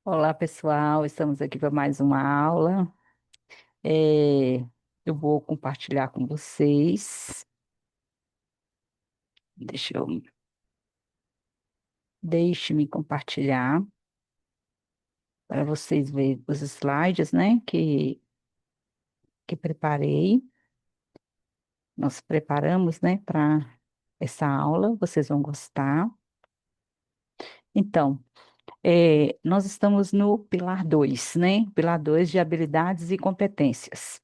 Olá, pessoal. Estamos aqui para mais uma aula. É, eu vou compartilhar com vocês. Deixa eu, Deixe-me compartilhar para vocês verem os slides, né, que preparei. Nós preparamos, né, para essa aula. Vocês vão gostar. Então, nós estamos no pilar 2, né? Pilar 2 de habilidades e competências.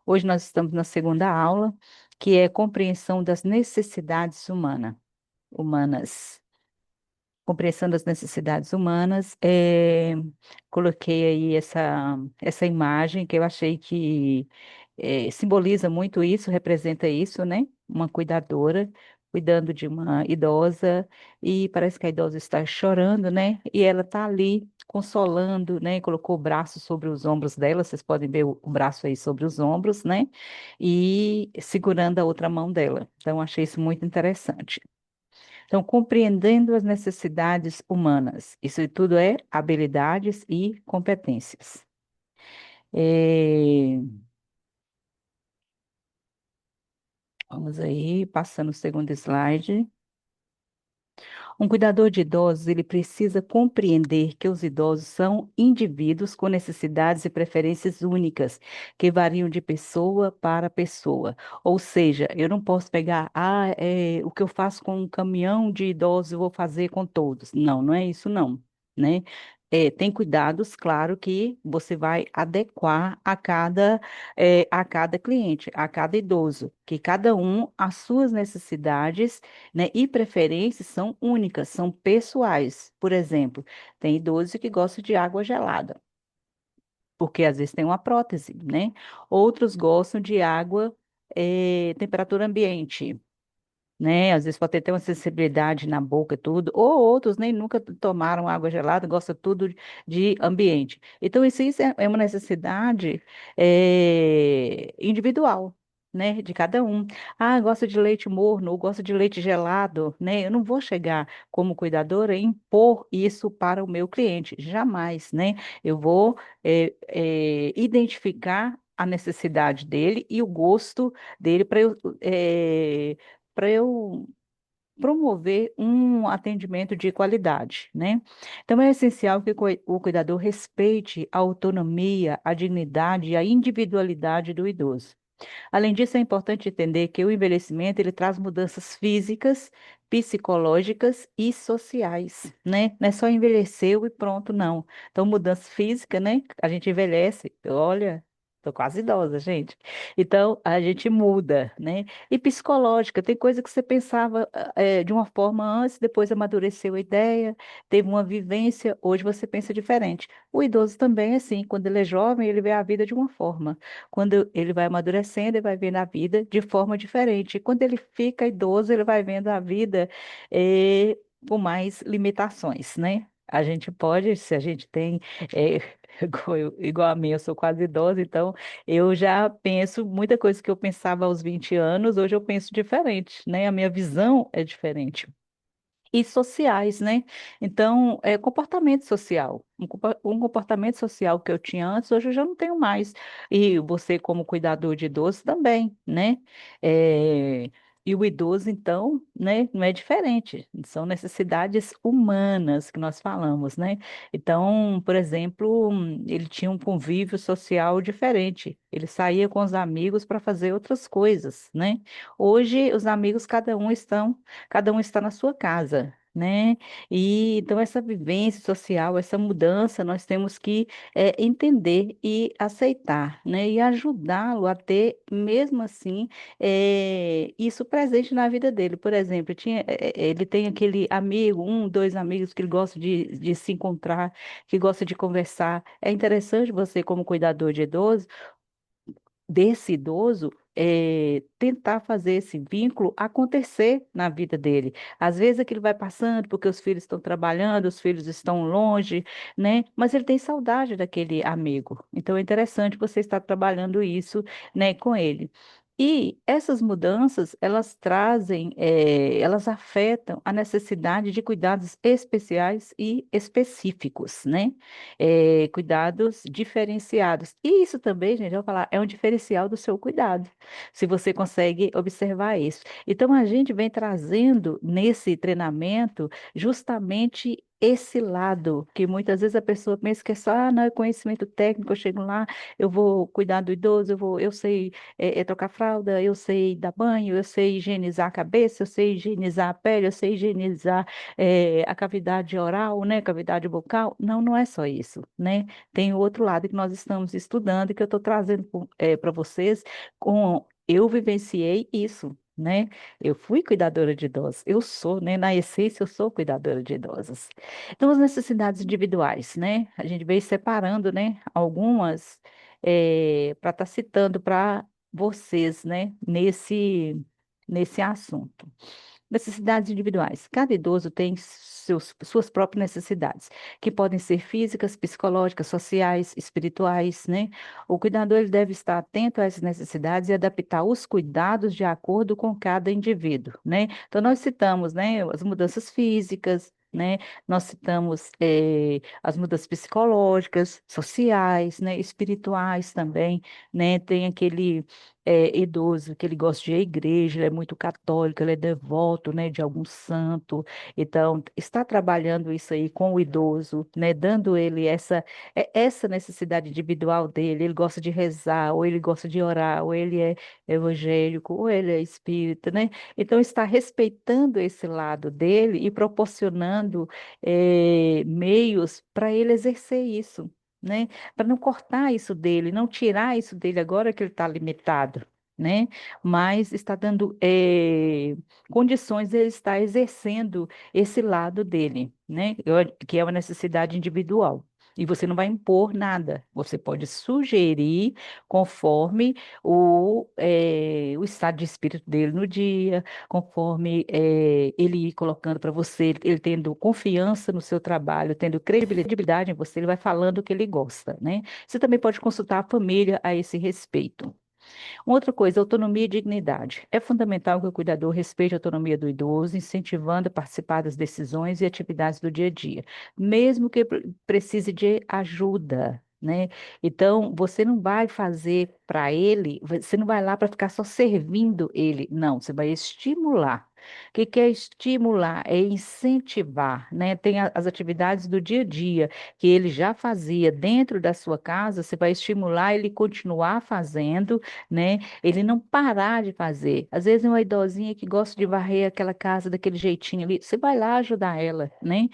Hoje nós estamos na segunda aula, que é compreensão das necessidades humanas. Compreensão das necessidades humanas. Coloquei aí essa imagem que eu achei que simboliza muito isso, representa isso, né? Uma cuidadora cuidando de uma idosa e parece que a idosa está chorando, né? E ela está ali consolando, né? Colocou o braço sobre os ombros dela, vocês podem ver o braço aí sobre os ombros, né? E segurando a outra mão dela. Então, achei isso muito interessante. Então, compreendendo as necessidades humanas. Isso tudo é habilidades e competências. Eh, Vamos aí, passando o segundo slide. Um cuidador de idosos, ele precisa compreender que os idosos são indivíduos com necessidades e preferências únicas, que variam de pessoa para pessoa. Ou seja, eu não posso pegar, o que eu faço com um caminhão de idosos, eu vou fazer com todos. Não, não é isso, não, né? Tem cuidados, claro, que você vai adequar a cada cliente, a cada idoso, que cada um, as suas necessidades, né? E preferências são únicas, são pessoais. Por exemplo, tem idoso que gosta de água gelada, porque às vezes tem uma prótese, né? Outros gostam de água, temperatura ambiente, né? Às vezes pode ter até uma sensibilidade na boca e tudo, ou outros nem nunca tomaram água gelada, gosta tudo de ambiente. Então, isso é uma necessidade individual, né? De cada um. Ah, gosta de leite morno, ou gosta de leite gelado, né? Eu não vou chegar como cuidadora e impor isso para o meu cliente, jamais, né? Eu vou identificar a necessidade dele e o gosto dele para eu promover um atendimento de qualidade, né? Então é essencial que o cuidador respeite a autonomia, a dignidade e a individualidade do idoso. Além disso, é importante entender que o envelhecimento ele traz mudanças físicas, psicológicas e sociais, né? Não é só envelheceu e pronto, não. Então, mudança física, né? A gente envelhece. Olha, tô quase idosa, gente. Então, a gente muda, né? E psicológica, tem coisa que você pensava de uma forma antes, depois amadureceu a ideia, teve uma vivência, hoje você pensa diferente. O idoso também é assim, quando ele é jovem, ele vê a vida de uma forma. Quando ele vai amadurecendo, ele vai vendo a vida de forma diferente. E quando ele fica idoso, ele vai vendo a vida com mais limitações, né? A gente pode, se a gente tem, eh, igual a mim, eu sou quase idosa, então eu já penso muita coisa que eu pensava aos 20 anos, hoje eu penso diferente, né? A minha visão é diferente e sociais, né? Então, é comportamento social. Um comportamento social que eu tinha antes, hoje eu já não tenho mais. E você, como cuidador de idoso, também, né? É, E o idoso, então, né, não é diferente. São necessidades humanas que nós falamos, né? Então, por exemplo, ele tinha um convívio social diferente. Ele saía com os amigos para fazer outras coisas, né? Hoje, os amigos, cada um está na sua casa, né? E então essa vivência social, essa mudança, nós temos que entender e aceitar, né? E ajudá-lo a ter, mesmo assim, isso presente na vida dele. Por exemplo, ele tem aquele amigo, um, dois amigos que ele gosta de se encontrar, que gosta de conversar. É interessante você, como cuidador de idoso, desse idoso tentar fazer esse vínculo acontecer na vida dele. Às vezes aquilo vai passando porque os filhos estão trabalhando, os filhos estão longe, né? Mas ele tem saudade daquele amigo. Então é interessante você estar trabalhando isso, né, com ele. E essas mudanças, elas trazem, elas afetam a necessidade de cuidados especiais e específicos, né? Cuidados diferenciados. E isso também, gente, eu vou falar, é um diferencial do seu cuidado, se você consegue observar isso. Então, a gente vem trazendo nesse treinamento justamente esse lado, que muitas vezes a pessoa pensa que é só, ah, não, é conhecimento técnico, eu chego lá, eu vou cuidar do idoso, eu sei trocar fralda, eu sei dar banho, eu sei higienizar a cabeça, eu sei higienizar a pele, eu sei higienizar a cavidade oral, né, cavidade bucal. Não, não é só isso, né? Tem o outro lado que nós estamos estudando e que eu estou trazendo para vocês com eu vivenciei isso. Né? Eu fui cuidadora de idosos, eu sou, né? Na essência, eu sou cuidadora de idosos. Então, as necessidades individuais, né? A gente veio separando, né? Algumas para estar citando para vocês, né, nesse assunto. Necessidades individuais. Cada idoso tem suas próprias necessidades, que podem ser físicas, psicológicas, sociais, espirituais, né? O cuidador ele deve estar atento a essas necessidades e adaptar os cuidados de acordo com cada indivíduo, né? Então, nós citamos, né, as mudanças físicas, né? Nós citamos as mudanças psicológicas, sociais, né? Espirituais também, né? Tem aquele idoso, que ele gosta de ir à igreja, ele é muito católico, ele é devoto, né, de algum santo. Então, está trabalhando isso aí com o idoso, né, dando ele essa necessidade individual dele. Ele gosta de rezar, ou ele gosta de orar, ou ele é evangélico, ou ele é espírita, né? Então, está respeitando esse lado dele e proporcionando meios para ele exercer isso. Né? Para não cortar isso dele, não tirar isso dele agora que ele está limitado, né? Mas está dando condições de ele estar exercendo esse lado dele, né? Que é uma necessidade individual. E você não vai impor nada, você pode sugerir conforme o estado de espírito dele no dia, conforme ele ir colocando para você, ele tendo confiança no seu trabalho, tendo credibilidade em você, ele vai falando o que ele gosta, né? Você também pode consultar a família a esse respeito. Uma outra coisa, autonomia e dignidade. É fundamental que o cuidador respeite a autonomia do idoso, incentivando a participar das decisões e atividades do dia a dia, mesmo que precise de ajuda. Né? Então, você não vai fazer para ele, você não vai lá para ficar só servindo ele, não, você vai estimular. O que que é estimular? É incentivar, né? Tem as atividades do dia a dia que ele já fazia dentro da sua casa, você vai estimular ele continuar fazendo, né? Ele não parar de fazer. Às vezes é uma idosinha que gosta de varrer aquela casa daquele jeitinho ali, você vai lá ajudar ela, né?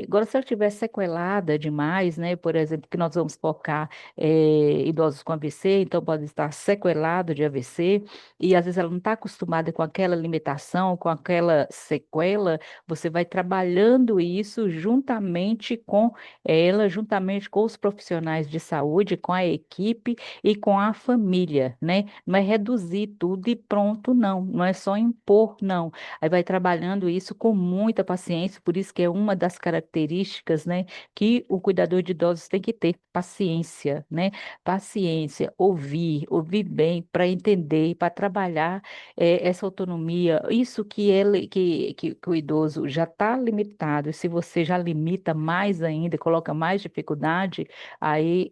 Agora, se ela estiver sequelada demais, né? Por exemplo, que nós vamos focar idosos com AVC, então pode estar sequelado de AVC, e às vezes ela não está acostumada com aquela limitação, com aquela sequela, você vai trabalhando isso juntamente com ela, juntamente com os profissionais de saúde, com a equipe e com a família, né? Não é reduzir tudo e pronto, não. Não é só impor, não. Aí vai trabalhando isso com muita paciência, por isso que é uma das características, né, que o cuidador de idosos tem que ter, paciência, né? Paciência, ouvir bem para entender, para trabalhar essa autonomia. Isso que ele, que o idoso já está limitado, e se você já limita mais ainda, coloca mais dificuldade, aí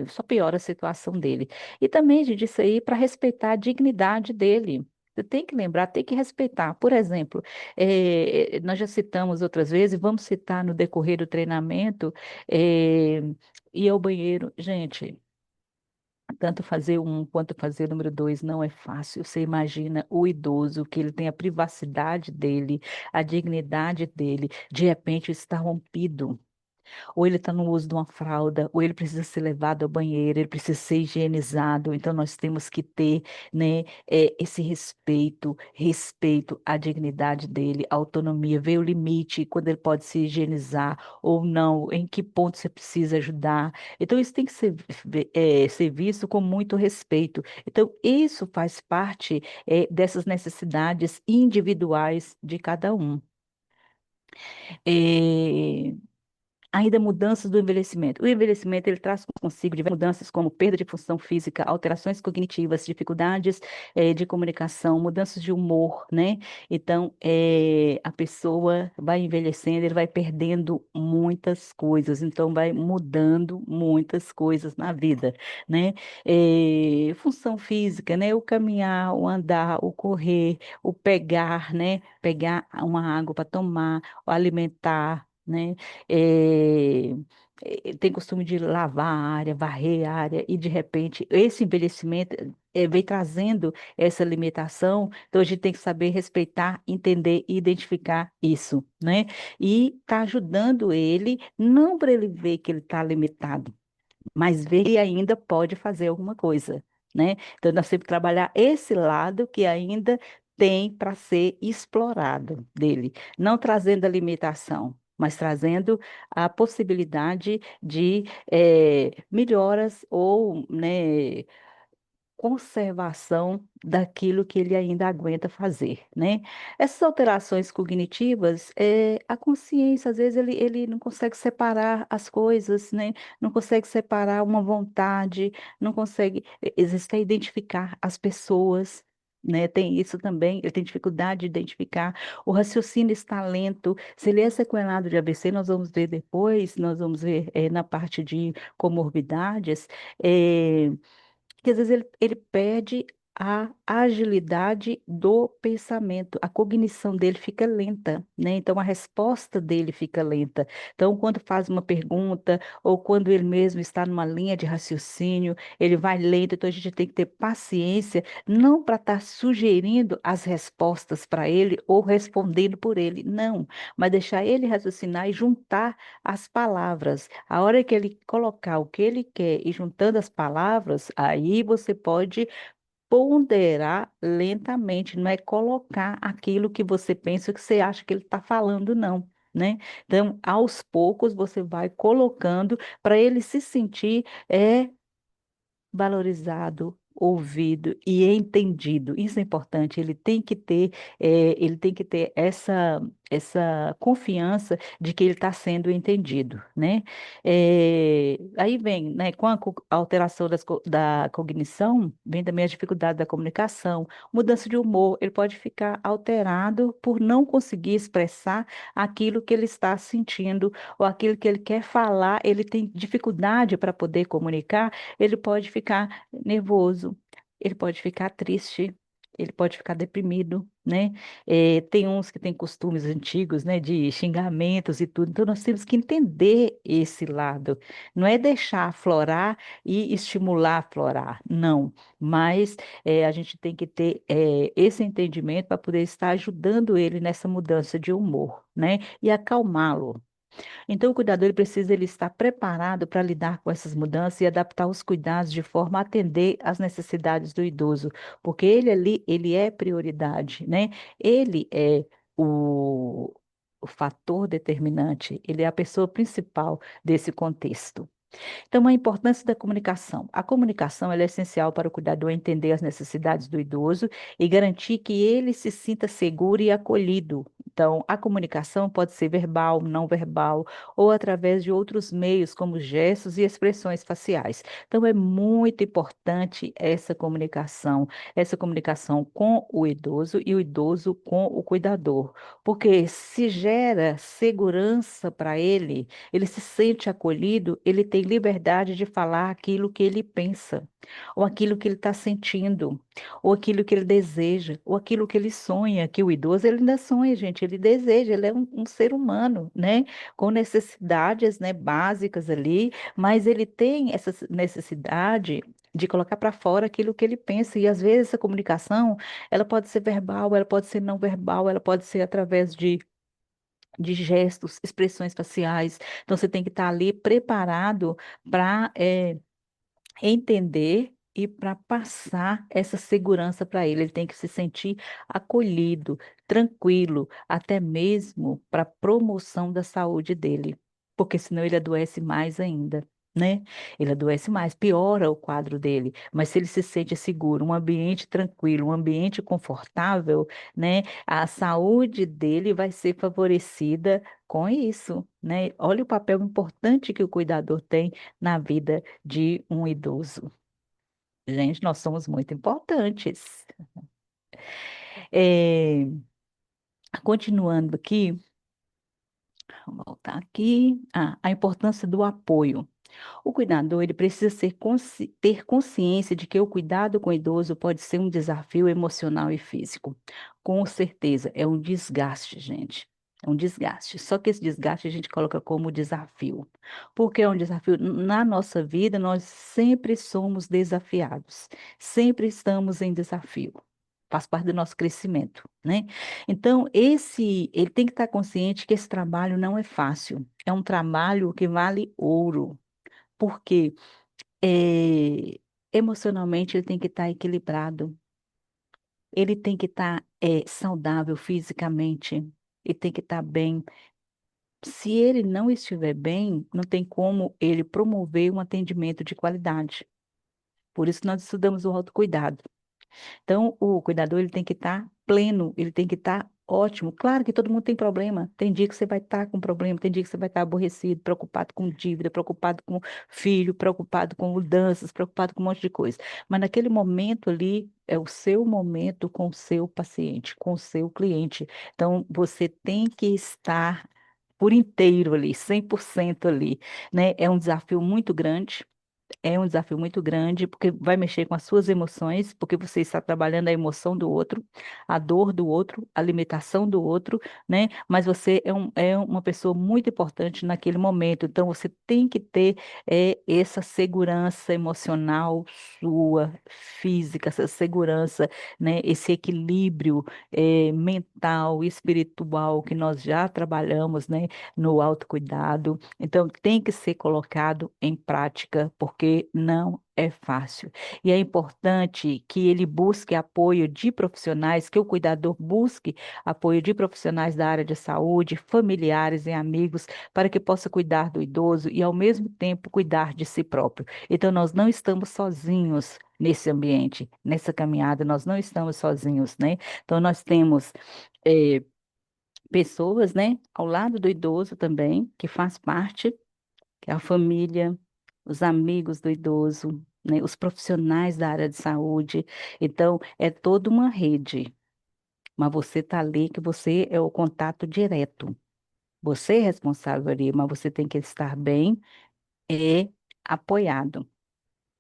só piora a situação dele. E também, gente, isso aí para respeitar a dignidade dele. Você tem que lembrar, tem que respeitar. Por exemplo, nós já citamos outras vezes, vamos citar no decorrer do treinamento, eh, ir ao banheiro. Gente, tanto fazer um quanto fazer o número dois não é fácil. Você imagina o idoso, que ele tem a privacidade dele, a dignidade dele, de repente está rompido. Ou ele está no uso de uma fralda, ou ele precisa ser levado ao banheiro, ele precisa ser higienizado. Então, nós temos que ter, né, esse respeito à dignidade dele, à autonomia, ver o limite, quando ele pode se higienizar ou não, em que ponto você precisa ajudar. Então, isso tem que ser visto com muito respeito. Então, isso faz parte, dessas necessidades individuais de cada um. Eh, Ainda mudanças do envelhecimento. O envelhecimento ele traz consigo diversas mudanças como perda de função física, alterações cognitivas, dificuldades de comunicação, mudanças de humor, né? Então, a pessoa vai envelhecendo, ele vai perdendo muitas coisas, então vai mudando muitas coisas na vida, né? Função física, né? O caminhar, o andar, o correr, o pegar, né? Pegar uma água para tomar, o alimentar, né? eh, Tem costume de lavar a área, varrer a área, e de repente esse envelhecimento vem trazendo essa limitação, então a gente tem que saber respeitar, entender e identificar isso, né? E tá ajudando ele, não para ele ver que ele está limitado, mas ver que ainda pode fazer alguma coisa, né? Então, nós temos que trabalhar esse lado que ainda tem para ser explorado dele, não trazendo a limitação, mas trazendo a possibilidade de melhoras ou, né, conservação daquilo que ele ainda aguenta fazer, né? Essas alterações cognitivas, a consciência, às vezes, ele não consegue separar as coisas, né? Não consegue separar uma vontade, não consegue, existe a identificar as pessoas. Né, tem isso também, ele tem dificuldade de identificar, o raciocínio está lento. Se ele é sequelado de AVC, nós vamos ver depois, nós vamos ver na parte de comorbidades, eh, que às vezes ele perde a agilidade do pensamento, a cognição dele fica lenta, né? Então a resposta dele fica lenta. Então, quando faz uma pergunta ou quando ele mesmo está numa linha de raciocínio, ele vai lento. Então a gente tem que ter paciência, não para estar sugerindo as respostas para ele ou respondendo por ele, não, mas deixar ele raciocinar e juntar as palavras. A hora que ele colocar o que ele quer e juntando as palavras, aí você pode ponderar lentamente, não é colocar aquilo que você pensa que você acha que ele está falando, não. Né? Então, aos poucos, você vai colocando para ele se sentir valorizado, ouvido e entendido. Isso é importante. Ele tem que ter essa confiança de que ele está sendo entendido, né? Aí vem, né, com a alteração da cognição, vem também a dificuldade da comunicação, mudança de humor. Ele pode ficar alterado por não conseguir expressar aquilo que ele está sentindo ou aquilo que ele quer falar. Ele tem dificuldade para poder comunicar, ele pode ficar nervoso, ele pode ficar triste, ele pode ficar deprimido, né? Tem uns que têm costumes antigos, né, de xingamentos e tudo, então nós temos que entender esse lado. Não é deixar aflorar e estimular a aflorar, não, mas a gente tem que ter esse entendimento para poder estar ajudando ele nessa mudança de humor, né? E acalmá-lo. Então, o cuidador ele precisa estar preparado para lidar com essas mudanças e adaptar os cuidados de forma a atender às necessidades do idoso, porque ele ali, ele é prioridade, né? Ele é o, o fator determinante, ele é a pessoa principal desse contexto. Então, a importância da comunicação. A comunicação ela é essencial para o cuidador entender as necessidades do idoso e garantir que ele se sinta seguro e acolhido. Então, a comunicação pode ser verbal, não verbal, ou através de outros meios, como gestos e expressões faciais. Então, é muito importante essa comunicação com o idoso e o idoso com o cuidador, porque se gera segurança para ele se sente acolhido, ele tem liberdade de falar aquilo que ele pensa, ou aquilo que ele está sentindo, ou aquilo que ele deseja, ou aquilo que ele sonha, que o idoso ele ainda sonha, gente, ele deseja, ele é um ser humano, né, com necessidades, né, básicas ali, mas ele tem essa necessidade de colocar para fora aquilo que ele pensa, e às vezes essa comunicação, ela pode ser verbal, ela pode ser não verbal, ela pode ser através de gestos, expressões faciais. Então, você tem que estar ali preparado para entender e para passar essa segurança para ele. Ele tem que se sentir acolhido, tranquilo, até mesmo para promoção da saúde dele, porque senão ele adoece mais ainda. né? Ele adoece mais, piora o quadro dele. Mas se ele se sente seguro, um ambiente tranquilo, um ambiente confortável, né? A saúde dele vai ser favorecida com isso, né? Olha o papel importante que o cuidador tem na vida de um idoso. Gente, nós somos muito importantes. É, continuando aqui, vou voltar aqui. Ah, a importância do apoio. O cuidador, ele precisa ter consciência de que o cuidado com o idoso pode ser um desafio emocional e físico. Com certeza, é um desgaste, gente. É um desgaste. Só que esse desgaste a gente coloca como desafio. Por que é um desafio? Na nossa vida, nós sempre somos desafiados. Sempre estamos em desafio. Faz parte do nosso crescimento, né? Então, ele tem que estar consciente que esse trabalho não é fácil. É um trabalho que vale ouro, porque emocionalmente ele tem que estar equilibrado, ele tem que estar saudável fisicamente, ele tem que estar bem. Se ele não estiver bem, não tem como ele promover um atendimento de qualidade. Por isso nós estudamos o autocuidado. Então, o cuidador ele tem que estar pleno, ele tem que estar ótimo. Claro que todo mundo tem problema. Tem dia que você vai estar com problema, tem dia que você vai estar aborrecido, preocupado com dívida, preocupado com filho, preocupado com mudanças, preocupado com um monte de coisa. Mas naquele momento ali é o seu momento com o seu paciente, com o seu cliente. Então, você tem que estar por inteiro ali, 100% ali, né? É um desafio muito grande. É um desafio muito grande, porque vai mexer com as suas emoções, porque você está trabalhando a emoção do outro, a dor do outro, a limitação do outro, né? Mas você é uma pessoa muito importante naquele momento, então você tem que ter essa segurança emocional sua, física, essa segurança, né? Esse equilíbrio mental, espiritual que nós já trabalhamos, né? No autocuidado. Então, tem que ser colocado em prática, porque não é fácil. E é importante que ele busque apoio de profissionais, que o cuidador busque apoio de profissionais da área de saúde, familiares e amigos, para que possa cuidar do idoso e, ao mesmo tempo, cuidar de si próprio. Então, nós não estamos sozinhos nesse ambiente, nessa caminhada, nós não estamos sozinhos, né? Então, nós temos. eh, Pessoas, né, ao lado do idoso também, que faz parte, que é a família, os amigos do idoso, né, os profissionais da área de saúde. Então, é toda uma rede, mas você está ali que você é o contato direto. Você é responsável ali, mas você tem que estar bem e apoiado.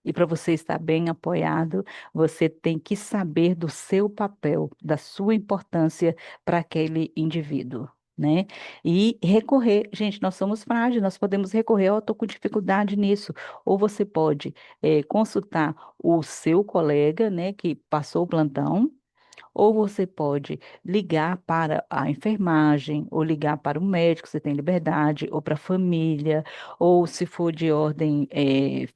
E para você estar bem apoiado, você tem que saber do seu papel, da sua importância para aquele indivíduo, né? E recorrer, gente, nós somos frágeis, nós podemos recorrer, eu estou com dificuldade nisso. Ou você pode consultar o seu colega, né, que passou o plantão. Ou você pode ligar para a enfermagem, ou ligar para o médico, você tem liberdade, ou para a família, ou se for de ordem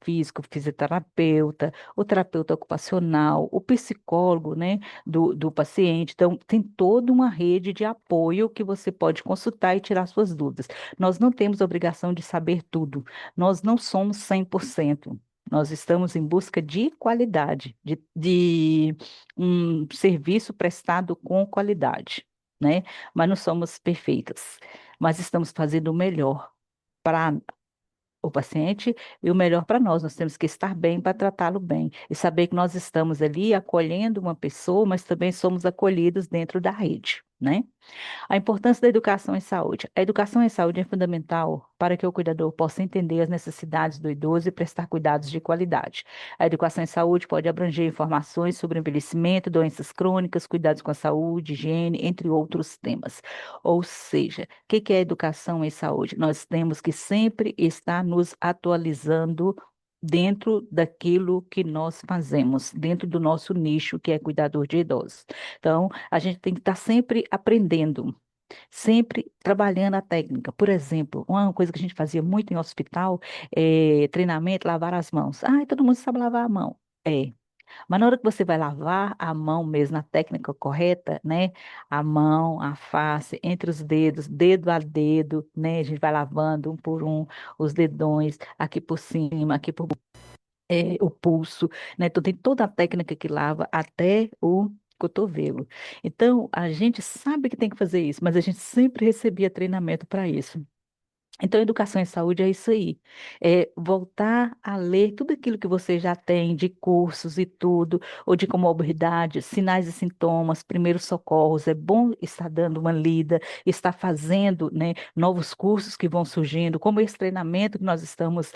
físico, fisioterapeuta, o terapeuta ocupacional, o psicólogo, né, do paciente. Então, tem toda uma rede de apoio que você pode consultar e tirar suas dúvidas. Nós não temos obrigação de saber tudo, nós não somos 100%. Nós estamos em busca de qualidade, de um serviço prestado com qualidade, né? Mas não somos perfeitas, mas estamos fazendo o melhor para o paciente e o melhor para nós. Nós temos que estar bem para tratá-lo bem e saber que nós estamos ali acolhendo uma pessoa, mas também somos acolhidos dentro da rede, né? A importância da educação em saúde. A educação em saúde é fundamental para que o cuidador possa entender as necessidades do idoso e prestar cuidados de qualidade. A educação em saúde pode abranger informações sobre envelhecimento, doenças crônicas, cuidados com a saúde, higiene, entre outros temas. Ou seja, o que que é educação em saúde? Nós temos que sempre estar nos atualizando dentro daquilo que nós fazemos, dentro do nosso nicho, que é cuidador de idosos. Então, a gente tem que estar sempre aprendendo, sempre trabalhando a técnica. Por exemplo, uma coisa que a gente fazia muito em hospital é treinamento, lavar as mãos. Ah, todo mundo sabe lavar a mão. É. Mas na hora que você vai lavar a mão mesmo, na técnica correta, né? A mão, a face, entre os dedos, dedo a dedo, né? A gente vai lavando um por um os dedões, aqui por cima, aqui por o pulso, né? Então tem toda a técnica que lava até o cotovelo. Então a gente sabe que tem que fazer isso, mas a gente sempre recebia treinamento para isso. Então, educação em saúde é isso aí. É voltar a ler tudo aquilo que você já tem de cursos e tudo, ou de comorbidades, sinais e sintomas, primeiros socorros. É bom estar dando uma lida, estar fazendo, né, novos cursos que vão surgindo, como esse treinamento que nós estamos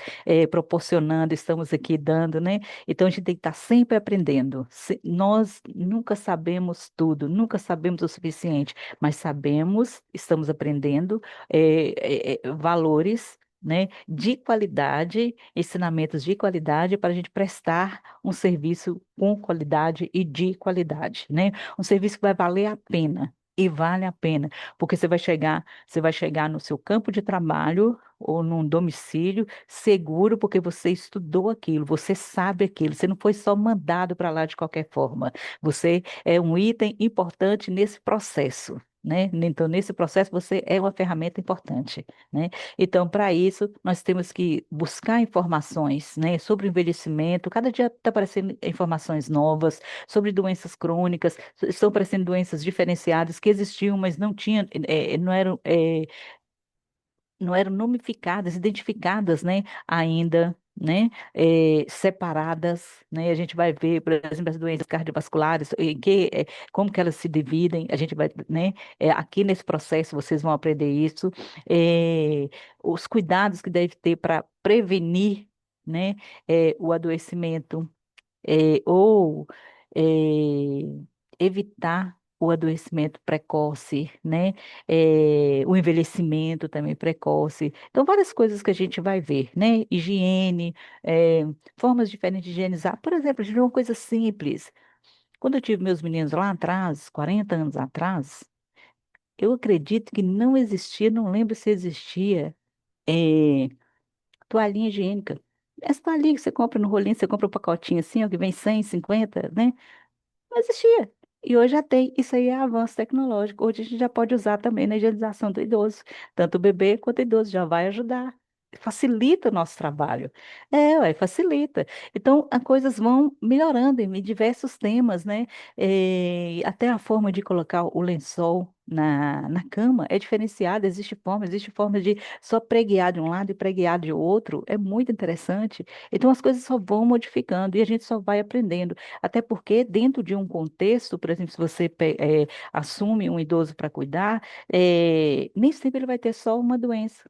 proporcionando, estamos aqui dando, né? Então, a gente tem que estar sempre aprendendo. Nós nunca sabemos tudo, nunca sabemos o suficiente, mas sabemos, estamos aprendendo valores, né, de qualidade, ensinamentos de qualidade para a gente prestar um serviço com qualidade e de qualidade, né? Um serviço que vai valer a pena. E vale a pena, porque você vai chegar no seu campo de trabalho ou num domicílio seguro, porque você estudou aquilo, você sabe aquilo, você não foi só mandado para lá de qualquer forma. Você é um item importante nesse processo, né? Então, nesse processo, você é uma ferramenta importante, né? Então, para isso, nós temos que buscar informações, né, sobre o envelhecimento. Cada dia está aparecendo informações novas sobre doenças crônicas, estão aparecendo doenças diferenciadas que existiam, mas não tinham, não eram nomificadas, identificadas, né, ainda, né, separadas, né, a gente vai ver, por exemplo, as doenças cardiovasculares, como que elas se dividem, a gente vai, né, aqui nesse processo vocês vão aprender isso, os cuidados que deve ter para prevenir, né, o adoecimento, ou evitar o adoecimento precoce, né? O envelhecimento também precoce. Então, várias coisas que a gente vai ver, né? Higiene, formas diferentes de higienizar. Por exemplo, de uma coisa simples. Quando eu tive meus meninos lá atrás, 40 anos atrás, eu acredito que não existia, não lembro se existia, eh, toalhinha higiênica. Essa toalhinha que você compra no rolinho, você compra um pacotinho assim, ó, que vem 150, né? Não existia. E hoje já tem. Isso aí é avanço tecnológico. Hoje a gente já pode usar também na higienização do idoso. Tanto o bebê quanto o idoso já vai ajudar. Facilita o nosso trabalho. Ué, facilita. Então, as coisas vão melhorando em diversos temas, né? Até a forma de colocar o lençol na cama é diferenciada. Existe forma de só preguear de um lado e preguear de outro. É muito interessante. Então, as coisas só vão modificando e a gente só vai aprendendo. Até porque, dentro de um contexto, por exemplo, se você assume um idoso para cuidar, nem sempre ele vai ter só uma doença.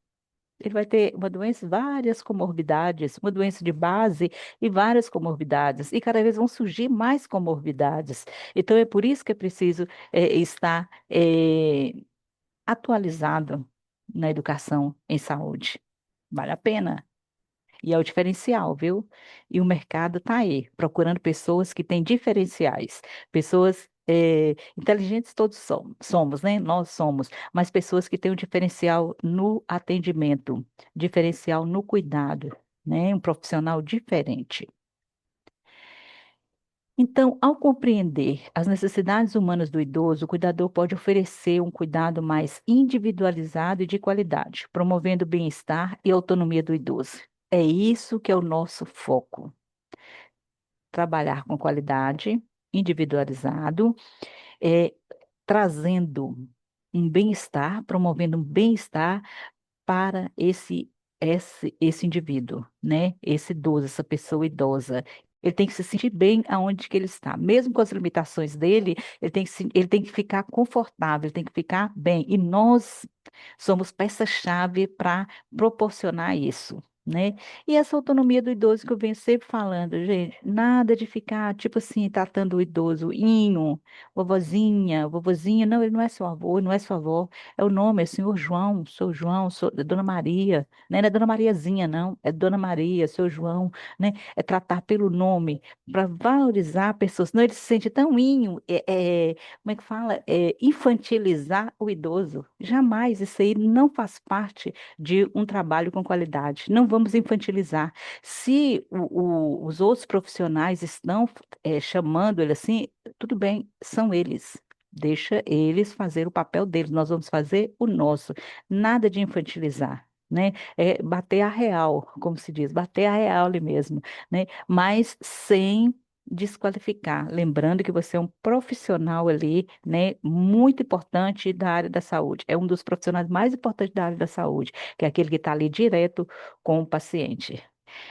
Ele vai ter uma doença, várias comorbidades, uma doença de base e várias comorbidades. E cada vez vão surgir mais comorbidades. Então, é por isso que é preciso estar atualizado na educação em saúde. Vale a pena. E é o diferencial, viu? E o mercado está aí, procurando pessoas que têm diferenciais, pessoas inteligentes todos somos, né? Nós somos, mas pessoas que têm um diferencial no atendimento, diferencial no cuidado, né? Um profissional diferente. Então, ao compreender as necessidades humanas do idoso, o cuidador pode oferecer um cuidado mais individualizado e de qualidade, promovendo o bem-estar e autonomia do idoso. É isso que é o nosso foco. Trabalhar com qualidade, individualizado, é, trazendo um bem-estar, promovendo um bem-estar para esse indivíduo, né? Esse idoso, essa pessoa idosa. Ele tem que se sentir bem aonde que ele está. Mesmo com as limitações dele, ele tem que ficar confortável, ele tem que ficar bem. E nós somos peça-chave para proporcionar isso. Né? E essa autonomia do idoso que eu venho sempre falando, gente, nada de ficar, tipo assim, tratando o idoso, vovozinha, não, ele não é seu avô, ele não é sua avó, é o nome, é senhor João, é Dona Maria, né? Não é Dona Mariazinha, não, é Dona Maria, seu João, né? É tratar pelo nome, para valorizar a pessoa, senão ele se sente tão como é que fala? Infantilizar o idoso. Jamais, isso aí não faz parte de um trabalho com qualidade. Não vamos infantilizar. Se os outros profissionais estão chamando ele assim, tudo bem, são eles. Deixa eles fazer o papel deles, nós vamos fazer o nosso. Nada de infantilizar, né? É bater a real, como se diz, bater a real ali mesmo, né? Mas sem desqualificar. Lembrando que você é um profissional ali, né? Muito importante da área da saúde. É um dos profissionais mais importantes da área da saúde, que é aquele que está ali direto com o paciente.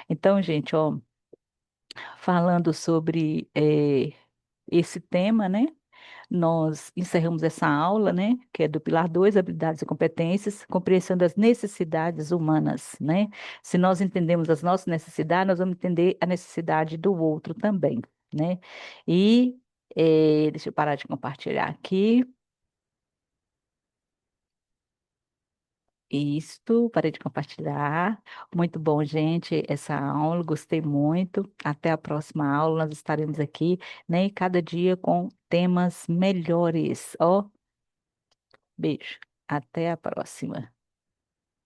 Então, gente, ó, falando sobre esse tema, né? Nós encerramos essa aula, né, que é do Pilar 2, habilidades e competências, compreensão das necessidades humanas, né? Se nós entendemos as nossas necessidades, nós vamos entender a necessidade do outro também, né? E deixa eu parar de compartilhar aqui. Isto, parei de compartilhar. Muito bom, gente, essa aula, gostei muito. Até a próxima aula, nós estaremos aqui, né, cada dia com temas melhores. Ó, beijo. Até a próxima.